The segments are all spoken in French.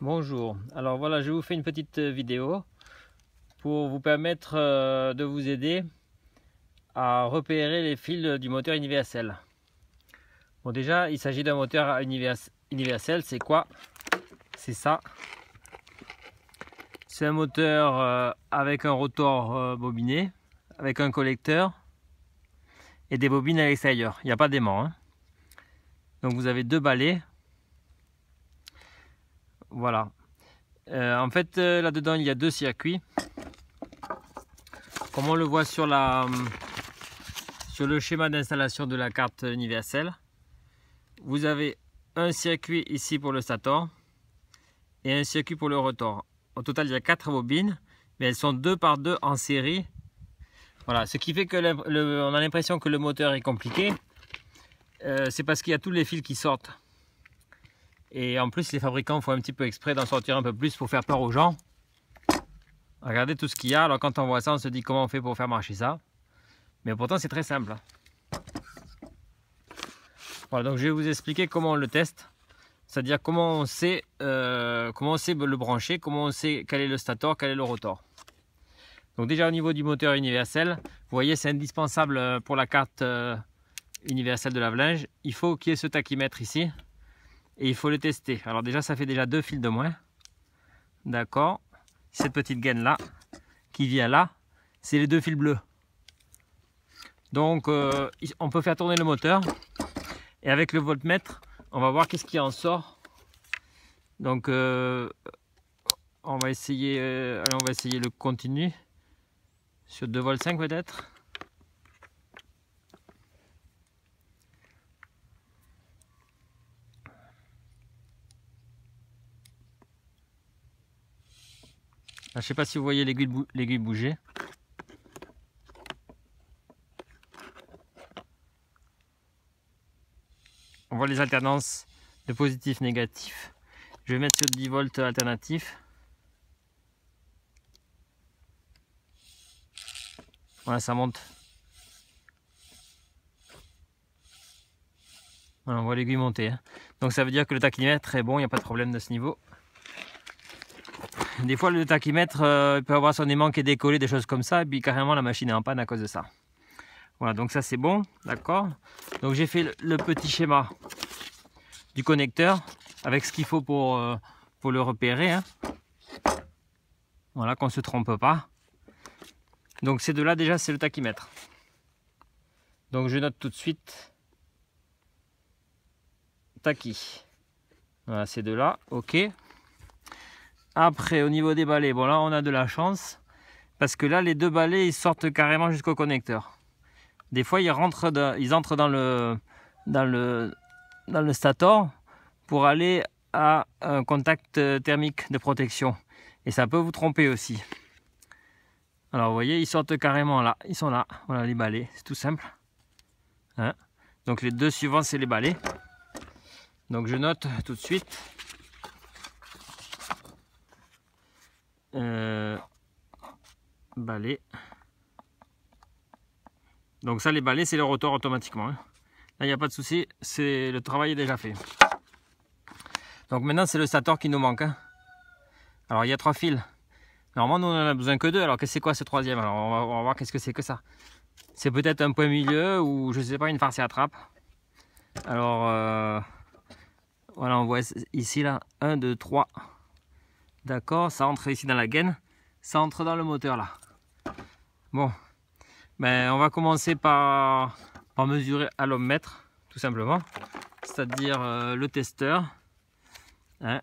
Bonjour, alors voilà, je vous fais une petite vidéo pour vous permettre de vous aider à repérer les fils du moteur universel. Bon, déjà, il s'agit d'un moteur universel, c'est quoi? C'est ça. C'est un moteur avec un rotor bobiné, avec un collecteur et des bobines à l'extérieur. Il n'y a pas d'aimant, hein. Donc vous avez deux balais. Voilà. En fait, là-dedans, il y a deux circuits. Comme on le voit sur le schéma d'installation de la carte universelle, vous avez un circuit ici pour le stator et un circuit pour le rotor. Au total, il y a 4 bobines, mais elles sont 2 par 2 en série. Voilà, ce qui fait que on a l'impression que le moteur est compliqué. C'est parce qu'il y a tous les fils qui sortent. Et en plus, les fabricants font un petit peu exprès d'en sortir un peu plus pour faire peur aux gens. Regardez tout ce qu'il y a. Alors quand on voit ça, on se dit comment on fait pour faire marcher ça. Mais pourtant, c'est très simple. Voilà, donc je vais vous expliquer comment on le teste. C'est-à-dire comment on sait le brancher, comment on sait quel est le stator, quel est le rotor. Donc déjà au niveau du moteur universel, vous voyez c'est indispensable pour la carte universelle de lave-linge. Il faut qu'il y ait ce tachymètre ici et il faut le tester. Alors déjà ça fait déjà 2 fils de moins. D'accord. Cette petite gaine là qui vient là, c'est les 2 fils bleus. Donc on peut faire tourner le moteur et avec le voltmètre on va voir qu'est-ce qui en sort. Donc on va essayer le continu sur 2,5 V peut-être. Je ne sais pas si vous voyez l'aiguille bouger. On voit les alternances de positif négatif. Je vais mettre sur 10 volts alternatif. Voilà, ça monte. Voilà, on voit l'aiguille monter, hein. Donc ça veut dire que le tachymètre est bon, il n'y a pas de problème de ce niveau. Des fois le tachymètre peut avoir son aimant qui est décollé, des choses comme ça, et puis carrément la machine est en panne à cause de ça. Voilà, donc ça c'est bon, d'accord. Donc j'ai fait le petit schéma du connecteur avec ce qu'il faut pour le repérer, hein. Voilà, qu'on ne se trompe pas. Donc ces deux-là déjà c'est le tachymètre. Donc je note tout de suite tachy. Voilà, ces deux-là, ok. Après au niveau des balais, bon là on a de la chance parce que là les deux balais ils sortent carrément jusqu'au connecteur. Des fois ils entrent dans le stator pour aller à un contact thermique de protection et ça peut vous tromper aussi. Alors vous voyez ils sortent carrément là, ils sont là, voilà les balais, c'est tout simple, hein. Donc les deux suivants c'est les balais. Donc je note tout de suite balais. Donc ça les balais c'est le rotor automatiquement, hein. Là il n'y a pas de souci, le travail est déjà fait. Donc maintenant c'est le stator qui nous manque, hein. Alors il y a 3 fils. Normalement nous on en a besoin que 2. Alors qu'est-ce que c'est quoi ce troisième? Alors on va voir qu'est-ce que c'est que ça. C'est peut-être un point milieu ou je sais pas, une farce à trappe. Alors voilà, on voit ici là 1, 2, 3. D'accord, ça entre ici dans la gaine, ça entre dans le moteur là. Bon, ben on va commencer par mesurer à l'ohmmètre, tout simplement. C'est-à-dire le testeur, hein,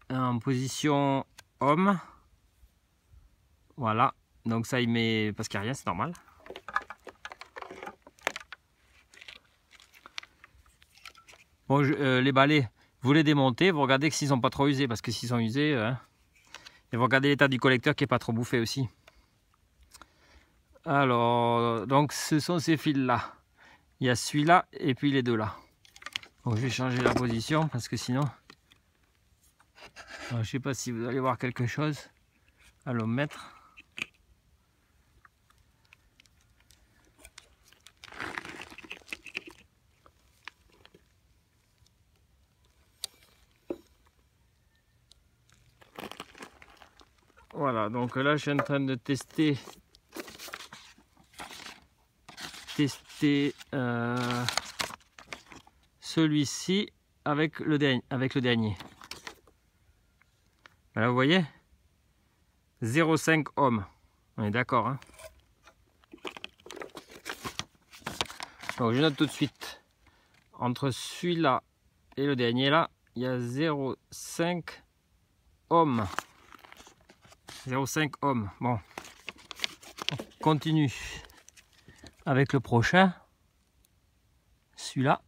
en position ohm. Voilà, donc ça il met, parce qu'il n'y a rien, c'est normal. Bon, les balais, vous les démontez, vous regardez que s'ils sont pas trop usés, parce que s'ils sont usés, hein, et vous regardez l'état du collecteur qui est pas trop bouffé aussi. Alors, donc ce sont ces fils là. Il y a celui-là et puis les deux là. Donc je vais changer la position parce que sinon, je sais pas si vous allez voir quelque chose à l'ohmmètre. Voilà, donc là je suis en train de tester celui-ci avec le dernier. Là vous voyez 0,5 ohm. On est d'accord, hein? Donc je note tout de suite. Entre celui-là et le dernier là, il y a 0,5 ohm. 0,5 ohm. Bon. On continue avec le prochain. Celui-là.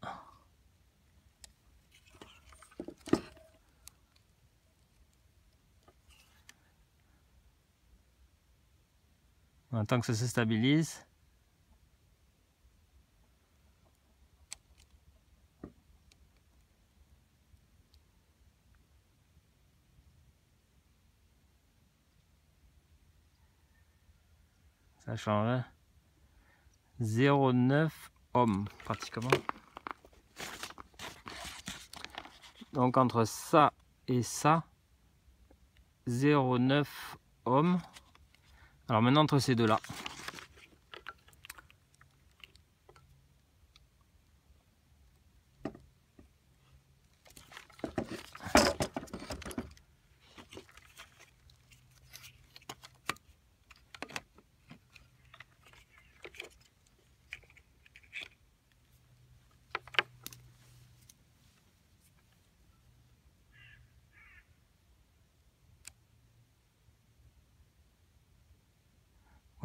On attend que ça se stabilise. Ça change. 0,9 ohm pratiquement. Donc entre ça et ça, 0,9 ohm. Alors maintenant entre ces deux là.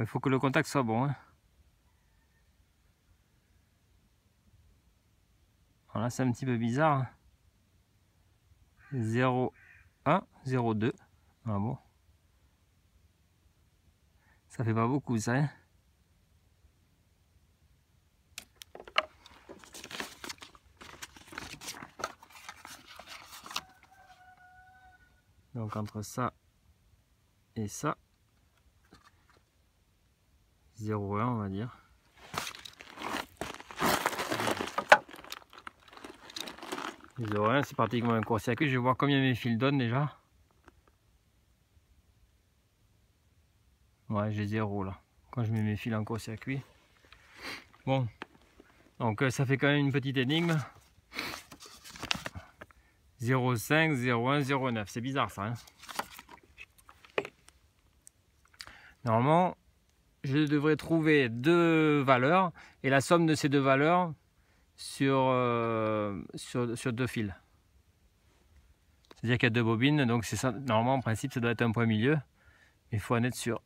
Il faut que le contact soit bon, hein. Voilà, c'est un petit peu bizarre. 0,1, 0,2. Ah bon. Ça fait pas beaucoup ça, hein. Donc entre ça et ça, 0,1 on va dire. C'est pratiquement un court-circuit. Je vais voir combien mes fils donnent déjà. Ouais, j'ai 0 là. Quand je mets mes fils en court-circuit. Bon, donc ça fait quand même une petite énigme. 0,5, 0,1, 0,9. C'est bizarre ça, hein. Normalement, je devrais trouver deux valeurs et la somme de ces deux valeurs sur deux fils. C'est-à-dire qu'il y a deux bobines, donc c'est ça. Normalement, en principe, ça doit être un point milieu. Mais il faut en être sûr.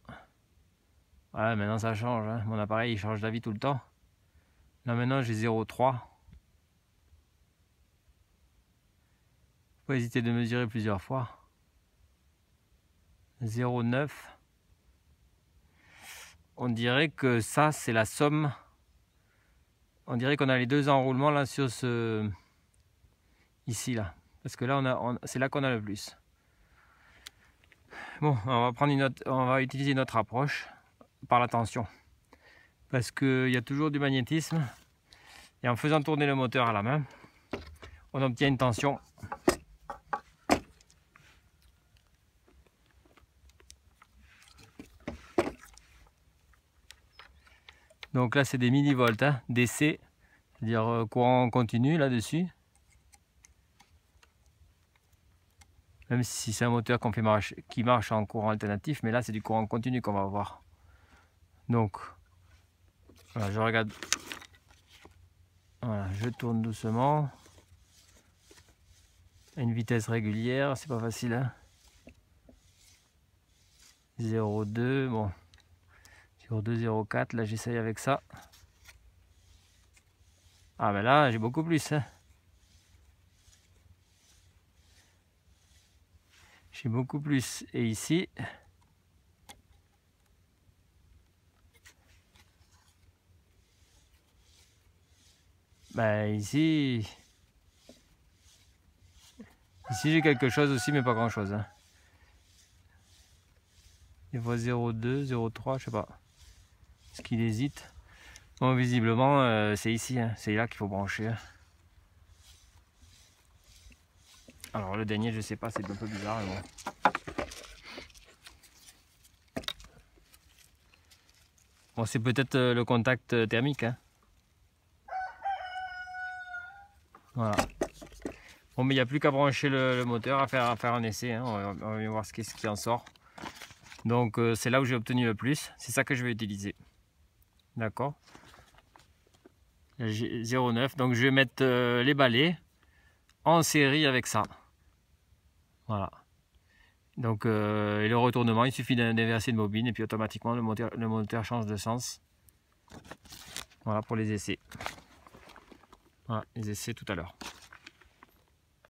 Voilà, maintenant ça change, hein. Mon appareil il change d'avis tout le temps. Là maintenant j'ai 0,3. Faut pas hésiter de mesurer plusieurs fois. 0,9. On dirait que ça c'est la somme. On dirait qu'on a les deux enroulements là sur ce ici là. Parce que là c'est là qu'on a le plus. Bon, on va utiliser notre approche par la tension. Parce qu'il y a toujours du magnétisme. Et en faisant tourner le moteur à la main, on obtient une tension. Donc là c'est des millivolts, hein, DC, c'est-à-dire courant continu là-dessus. Même si c'est un moteur qui marche en courant alternatif, mais là c'est du courant continu qu'on va avoir. Donc voilà, je regarde. Voilà, je tourne doucement. À une vitesse régulière, c'est pas facile, hein. 0,2, bon. 0,2, 0,4, là j'essaye avec ça. Ah ben là j'ai beaucoup plus, hein. J'ai beaucoup plus. Et ici, ben ici j'ai quelque chose aussi, mais pas grand chose, hein. Il voit 0,2, 0,3, je sais pas. Est-ce qu'il hésite? Bon, visiblement, c'est ici, hein. C'est là qu'il faut brancher, hein. Alors le dernier, je sais pas, c'est un peu bizarre, mais bon. Bon, c'est peut-être le contact thermique. Hein. Voilà. Bon, mais il n'y a plus qu'à brancher le moteur, à faire un essai. Hein. On va voir ce qui en sort. Donc c'est là où j'ai obtenu le plus. C'est ça que je vais utiliser. D'accord. 0,9. Donc je vais mettre les balais en série avec ça. Voilà. Donc et le retournement, il suffit d'inverser une bobine et puis automatiquement le moteur change de sens. Voilà pour les essais. Voilà, les essais tout à l'heure.